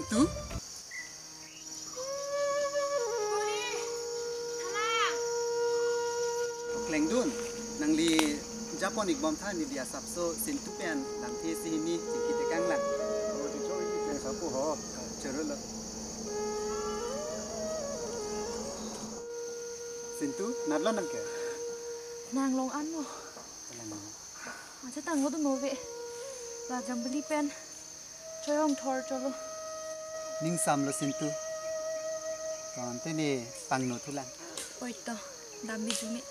Sintu? Klengdun, nang li Japon bom than ni dia sapso Sintu pian lang thi sini kita kang lang. Oh, di chỗ ini kayak sapu ho. Cerul lo. Sintu, nadlo nang ke? Nang long an mo. Aja tang lo tu nove. La jam beli pen. Choyong thor cholo. Ning sam lo Sintu. Kon te ni pang no thulang. Oi to, dam bi jumi.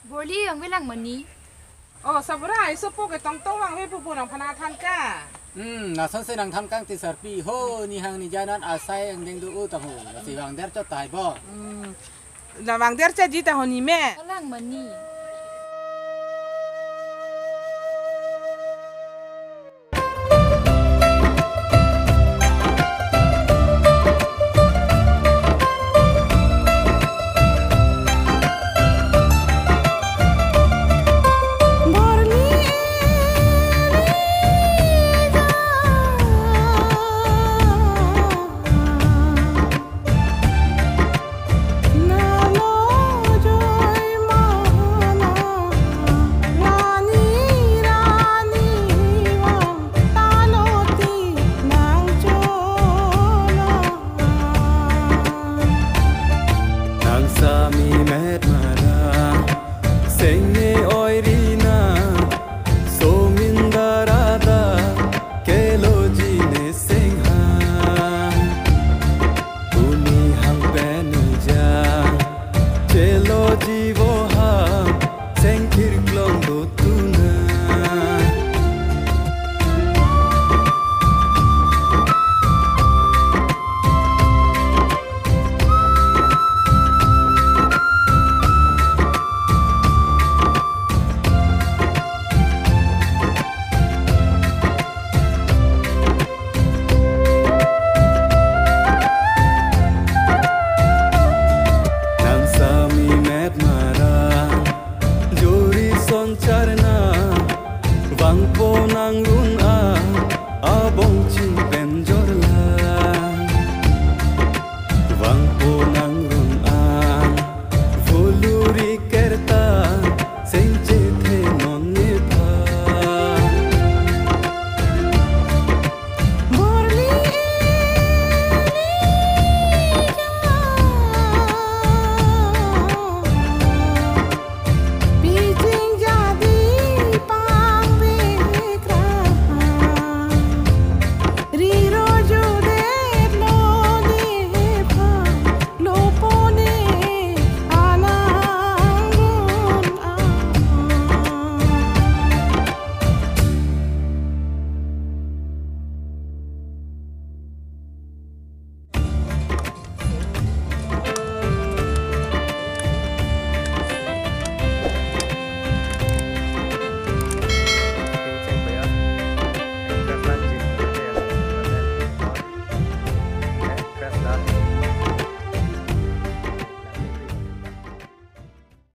Boli yang bilang mani. Oh, sabrai sopo ke tong tong wang he pupu nang panatan ka. Nah sen nang tham kang ti sarpi ho ni hang ni janan asai ang deng du u ta ho si wang der cho tai bo. Na wang der cha ji ta ho ni me. Bilang mani.